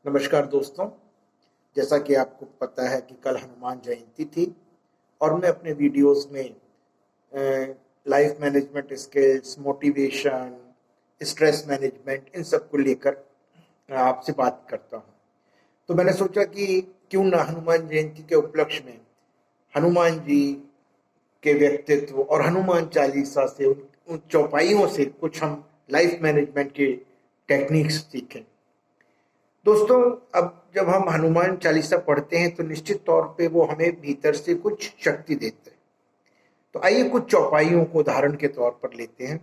नमस्कार दोस्तों। जैसा कि आपको पता है कि कल हनुमान जयंती थी और मैं अपने वीडियोस में life management skills, motivation, stress management इन सब को लेकर आपसे बात करता हूं। तो मैंने सोचा कि क्यों ना हनुमान जयंती के उपलक्ष्य में हनुमान जी के व्यक्तित्व और हनुमान चालीसा से उन चौपाइयों से कुछ हम लाइफ मैनेजमेंट के टेक्निक्स सीखें। दोस्तों, अब जब हम हनुमान चालीसा पढ़ते हैं तो निश्चित तौर पे वो हमें भीतर से कुछ शक्ति देते हैं। तो आइए कुछ चौपाइयों को उदाहरण के तौर पर लेते हैं।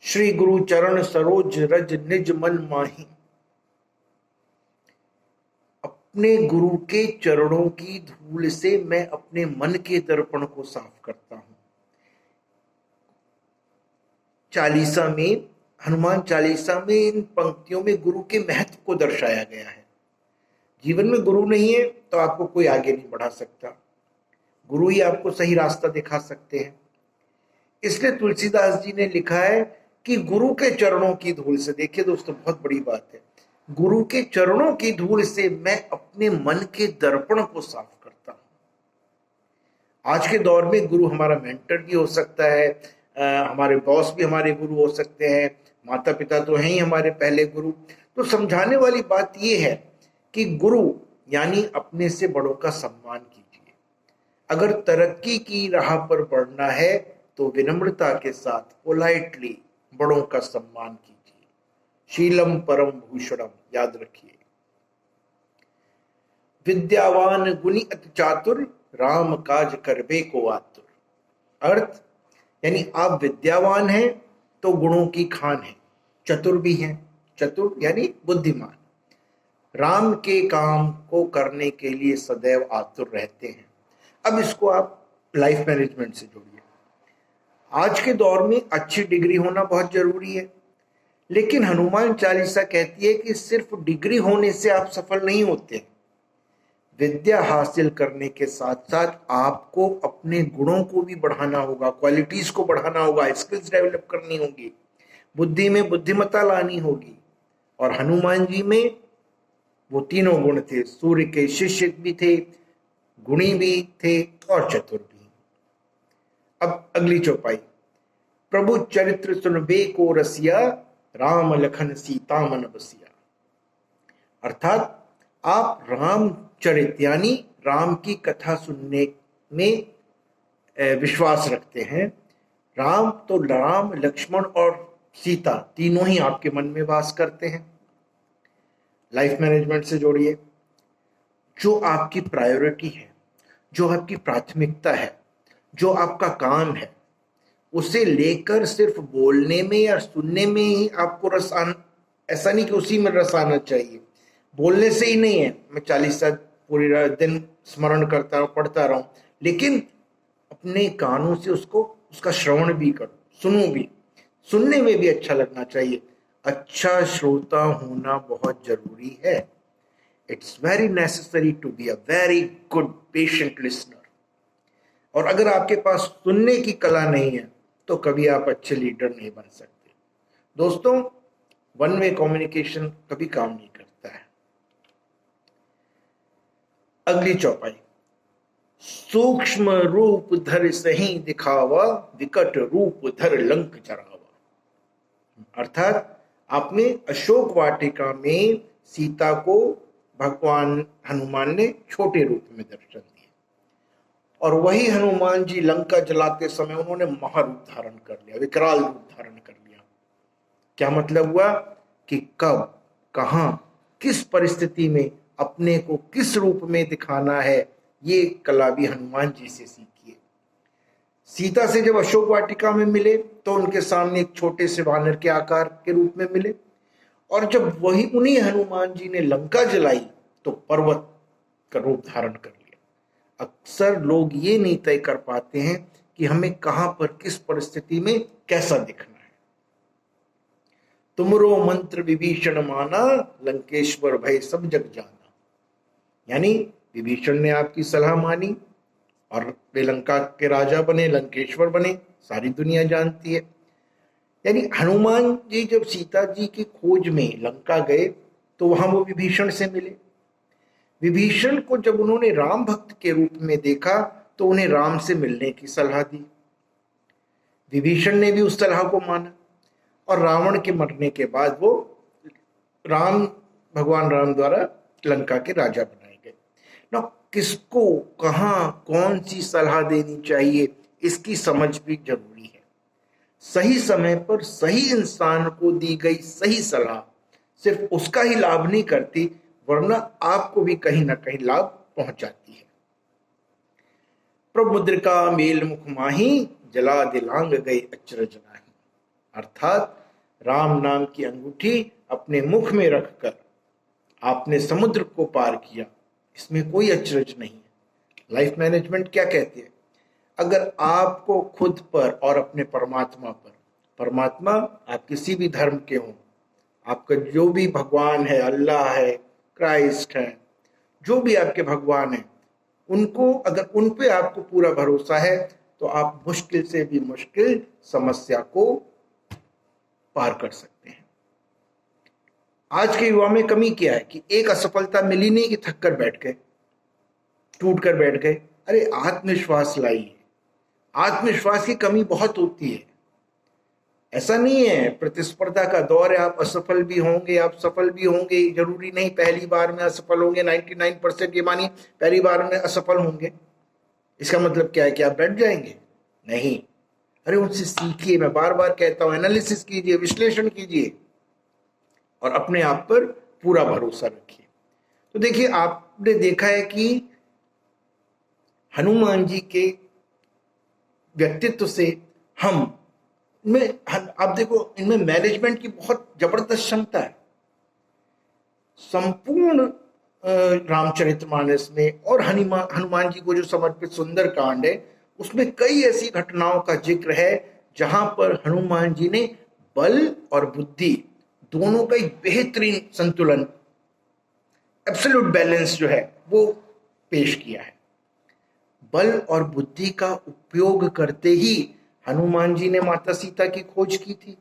श्री गुरु चरण सरोज रज निज मन माही। अपने गुरु के चरणों की धूल से मैं अपने मन के दर्पण को साफ करता हूं। चालीसा में, हनुमान चालीसा में इन पंक्तियों में गुरु के महत्व को दर्शाया गया है। जीवन में गुरु नहीं है तो आपको कोई आगे नहीं बढ़ा सकता। गुरु ही आपको सही रास्ता दिखा सकते हैं। इसलिए तुलसीदास जी ने लिखा है कि गुरु के चरणों की धूल से, देखिए दोस्तों बहुत बड़ी बात है, गुरु के चरणों की धूल से मैं अपने मन के दर्पण को साफ करता हूं। आज के दौर में गुरु हमारा मेंटर भी हो सकता है, हमारे बॉस भी हमारे गुरु हो सकते हैं, माता पिता तो हैं ही हमारे पहले गुरु। तो समझाने वाली बात यह है कि गुरु यानी अपने से बड़ों का सम्मान कीजिए। अगर तरक्की की राह पर बढ़ना है तो विनम्रता के साथ पोलाइटली बड़ों का सम्मान कीजिए। शीलम परम भूषणम, याद रखिए। विद्यावान गुणी अति चातुर, राम काज करबे को आतुर। अर्थ यानी आप विद्यावान हैं तो गुणों की खान है, चतुर भी हैं, चतुर यानी बुद्धिमान, राम के काम को करने के लिए सदैव आतुर रहते हैं। अब इसको आप लाइफ मैनेजमेंट से जोड़िए। आज के दौर में अच्छी डिग्री होना बहुत जरूरी है, लेकिन हनुमान चालीसा कहती है कि सिर्फ डिग्री होने से आप सफल नहीं होते। विद्या हासिल करने के साथ साथ आपको अपने गुणों को भी बढ़ाना होगा, क्वालिटीज को बढ़ाना होगा, स्किल्स डेवलप करनी होगी, बुद्धि में बुद्धिमत्ता लानी होगी। और हनुमान जी में वो तीनों गुण थे। सूर्य के शिष्य भी थे, गुणी भी थे और चतुर भी। अब अगली चौपाई। प्रभु चरित्र सुनबे को रसिया, राम लखन सीता मन बसिया। अर्थात आप रामचरित यानी राम की कथा सुनने में विश्वास रखते हैं। राम तो राम, लक्ष्मण और सीता तीनों ही आपके मन में वास करते हैं। लाइफ मैनेजमेंट से जोड़िए। जो आपकी प्रायोरिटी है, जो आपकी प्राथमिकता है, जो आपका काम है, उसे लेकर सिर्फ बोलने में या सुनने में ही आपको रस आना, ऐसा नहीं कि उसी में रस आना चाहिए। बोलने से ही नहीं है, मैं 40 साल पूरी दिन स्मरण करता रहूं, पढ़ता रहूं, लेकिन अपने कानों से उसका श्रवण भी करो, सुनो भी। सुनने में भी अच्छा लगना चाहिए। अच्छा श्रोता होना बहुत जरूरी है। It's very necessary to be a very good patient listener. और अगर आपके पास सुनने की कला नहीं है तो कभी आप अच्छे लीडर नहीं बन सकते। दोस्तों, वन वे कम्युनिकेशन कभी काम नहीं करता है। अगली चौपाई। सूक्ष्म रूप धर सही दिखावा, विकट रूप धर लंक जरावा। अर्थात आपने अशोक वाटिका में सीता को भगवान हनुमान ने छोटे रूप में दर्शन दिए, और वही हनुमान जी लंका जलाते समय उन्होंने महारूप धारण कर लिया, विकराल रूप धारण कर लिया। क्या मतलब हुआ कि कब, कहां, किस परिस्थिति में अपने को किस रूप में दिखाना है, ये कला भी हनुमान जी से सीखिए। सीता से जब अशोक वाटिका में मिले तो उनके सामने एक छोटे से वानर के आकार के रूप में मिले, और जब वही उन्हीं हनुमान जी ने लंका जलाई तो पर्वत का रूप धारण कर लिया। अक्सर लोग ये नहीं तय कर पाते हैं कि हमें कहां पर, किस परिस्थिति में कैसा दिखना है। तुमरो मंत्र विभीषण माना, लंकेश्वर भय सब जग जाना। यानी विभीषण ने आपकी सलाह मानी और वे लंका के राजा बने, लंकेश्वर बने, सारी दुनिया जानती है। यानी हनुमान जी जब सीता जी की खोज में लंका गए तो वहां वो विभीषण से मिले। विभीषण को जब उन्होंने राम भक्त के रूप में देखा तो उन्हें राम से मिलने की सलाह दी। विभीषण ने भी उस सलाह को माना और रावण के मरने के बाद वो भगवान राम द्वारा लंका के राजा बनाए गए ना। किसको कहां कौन सी सलाह देनी चाहिए इसकी समझ भी जरूरी है। सही समय पर सही इंसान को दी गई सही सलाह सिर्फ उसका ही लाभ नहीं करती, वरना आपको भी कहीं ना कहीं लाभ पहुंचाती है। प्रमुद्रिका मेल मुख माही, जला दिलांग गई अचरज नाही। अर्थात राम नाम की अंगूठी अपने मुख में रखकर आपने समुद्र को पार किया, इसमें कोई अचरज नहीं है। लाइफ मैनेजमेंट क्या कहती है? अगर आपको खुद पर और अपने परमात्मा पर, परमात्मा आप किसी भी धर्म के हों, आपका जो भी भगवान है, अल्लाह है, क्राइस्ट है, जो भी आपके भगवान है, उनको अगर उन पे आपको पूरा भरोसा है तो आप मुश्किल से भी मुश्किल समस्या को पार कर सकते हैं। आज के युवा में कमी क्या है कि एक असफलता मिली नहीं कि थक कर बैठ गए, टूट कर बैठ गए। अरे आत्मविश्वास लाइए। आत्मविश्वास की कमी बहुत होती है। ऐसा नहीं है, प्रतिस्पर्धा का दौर है, आप असफल भी होंगे, आप सफल भी होंगे। जरूरी नहीं पहली बार में असफल होंगे। 99% ये मानिए पहली बार में असफल होंगे। इसका मतलब क्या है कि आप बैठ जाएंगे? नहीं। अरे उनसे सीखिए। मैं बार बार कहता हूं, एनालिसिस कीजिए, विश्लेषण कीजिए और अपने आप पर पूरा भरोसा रखिए। तो देखिए, आपने देखा है कि हनुमान जी के व्यक्तित्व से आप देखो, इनमें मैनेजमेंट की बहुत जबरदस्त क्षमता है। संपूर्ण रामचरितमानस में और हनुमान जी को जो समर्पित सुंदर कांड है, उसमें कई ऐसी घटनाओं का जिक्र है जहां पर हनुमान जी ने बल और बुद्धि दोनों का एक बेहतरीन संतुलन, एब्सोल्यूट बैलेंस जो है वो पेश किया है। बल और बुद्धि का उपयोग करते ही हनुमान जी ने माता सीता की खोज की थी।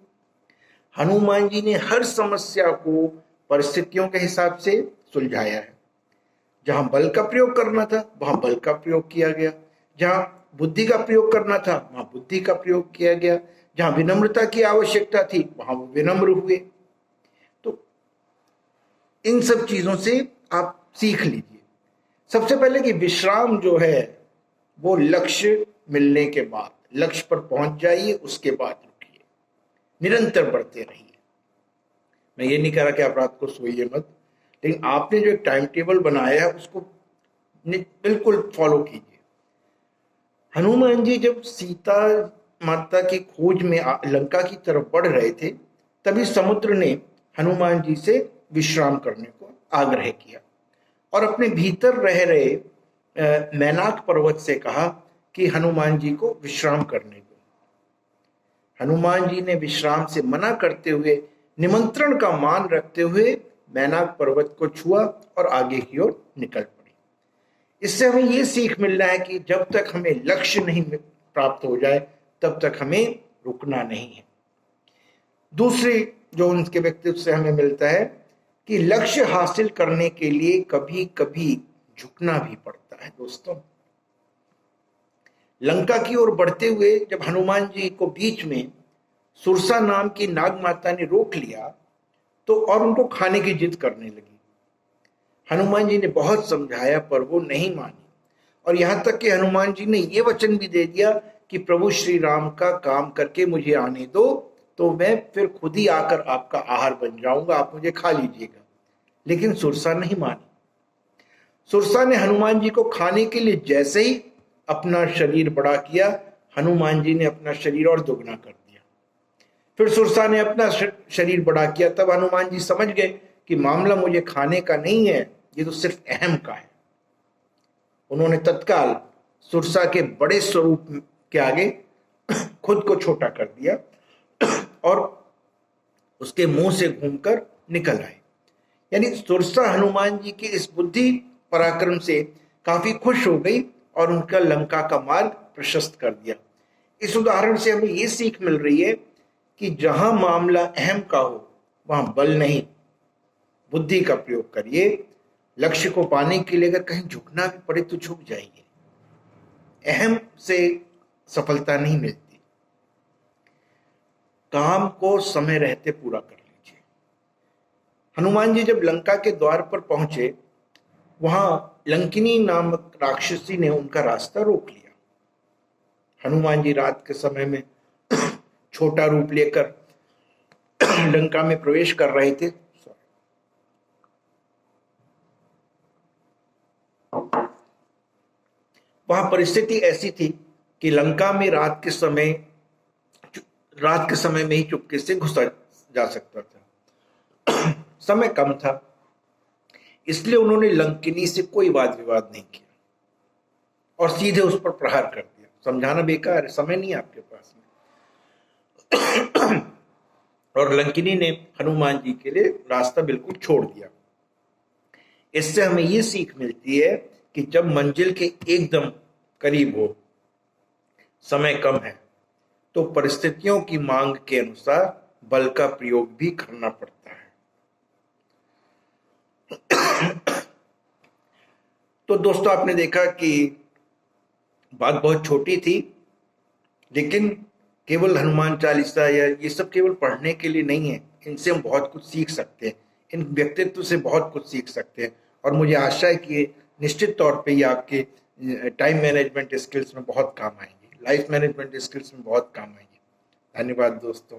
हनुमान जी ने हर समस्या को परिस्थितियों के हिसाब से सुलझाया है। जहां बल का प्रयोग करना था वहां बल का प्रयोग किया गया, जहां बुद्धि का प्रयोग करना था वहां बुद्धि का प्रयोग किया गया, जहां विनम्रता की आवश्यकता थी वहां वो विनम्र हुए। तो इन सब चीजों से आप सीख लीजिए। सबसे पहले कि विश्राम जो है वो लक्ष्य मिलने के बाद, लक्ष्य पर पहुंच जाइए, उसके बाद रुकिए, निरंतर बढ़ते रहिए। मैं ये नहीं कह रहा कि आप रात को सोइए मत, लेकिन आपने जो एक टाइम टेबल बनाया है उसको बिल्कुल फॉलो कीजिए। हनुमान जी जब सीता माता की खोज में लंका की तरफ बढ़ रहे थे, तभी समुद्र ने हनुमान जी से विश्राम करने को आग्रह किया और अपने भीतर रह रहे मैनाक पर्वत से कहा कि हनुमान जी को विश्राम करने दो। हनुमान जी ने विश्राम से मना करते हुए, निमंत्रण का मान रखते हुए मैनाक पर्वत को छुआ और आगे की ओर निकल पड़े। इससे हमें यह सीख मिल रहा है कि जब तक हमें लक्ष्य नहीं प्राप्त हो जाए तब तक हमें रुकना नहीं है। दूसरी जो उनके व्यक्तित्व से हमें मिलता है कि लक्ष्य हासिल करने के लिए कभी कभी झुकना भी पड़ता है। दोस्तों, लंका की ओर बढ़ते हुए जब हनुमान जी को बीच में सुरसा नाम की नाग माता ने रोक लिया तो और उनको खाने की जिद करने लगी। हनुमान जी ने बहुत समझाया पर वो नहीं मानी और यहां तक कि हनुमान जी ने ये वचन भी दे दिया कि प्रभु श्री राम का काम करके मुझे आने दो, तो मैं फिर खुद ही आकर आपका आहार बन जाऊंगा, आप मुझे खा लीजिएगा। लेकिन सुरसा नहीं मानी। सुरसा ने हनुमान जी को खाने के लिए जैसे ही अपना शरीर बड़ा किया, हनुमान जी ने अपना शरीर और दुगना कर दिया। फिर सुरसा ने अपना शरीर बड़ा किया, तब हनुमान जी समझ गए कि मामला मुझे खाने का नहीं है, ये तो सिर्फ अहम का है। उन्होंने तत्काल सुरसा के बड़े स्वरूप के आगे खुद को छोटा कर दिया और उसके मुंह से घूमकर निकल आए। यानी सुरसा हनुमान जी के इस बुद्धि पराक्रम से काफी खुश हो गई और उनका लंका का मार्ग प्रशस्त कर दिया। इस उदाहरण से हमें यह सीख मिल रही है कि जहां मामला अहम का हो वहां बल नहीं, बुद्धि का प्रयोग करिए। लक्ष्य को पाने के लिए अगर कहीं झुकना भी पड़े तो झुक जाइए। अहम से सफलता नहीं मिलती। काम को समय रहते पूरा कर लीजिए। हनुमान जी जब लंका के द्वार पर पहुंचे, वहां लंकिनी नामक राक्षसी ने उनका रास्ता रोक लिया। हनुमान जी रात के समय में छोटा रूप लेकर लंका में प्रवेश कर रहे थे। वहां परिस्थिति ऐसी थी कि लंका में रात के समय में ही चुपके से घुसा जा सकता था। समय कम था, इसलिए उन्होंने लंकिनी से कोई वाद विवाद नहीं किया और सीधे उस पर प्रहार कर दिया। समझाना बेकार है, समय नहीं आपके पास में। और लंकिनी ने हनुमान जी के लिए रास्ता बिल्कुल छोड़ दिया। इससे हमें यह सीख मिलती है कि जब मंजिल के एकदम करीब हो, समय कम है, तो परिस्थितियों की मांग के अनुसार बल का प्रयोग भी करना पड़ता है। तो दोस्तों, आपने देखा कि बात बहुत छोटी थी, लेकिन केवल हनुमान चालीसा या ये सब केवल पढ़ने के लिए नहीं है। इनसे हम बहुत कुछ सीख सकते हैं, इन व्यक्तित्व से बहुत कुछ सीख सकते हैं। और मुझे आशा है कि निश्चित तौर पे ये आपके टाइम मैनेजमेंट स्किल्स में बहुत काम आएंगी, लाइफ मैनेजमेंट स्किल्स में बहुत काम आएंगी। धन्यवाद दोस्तों।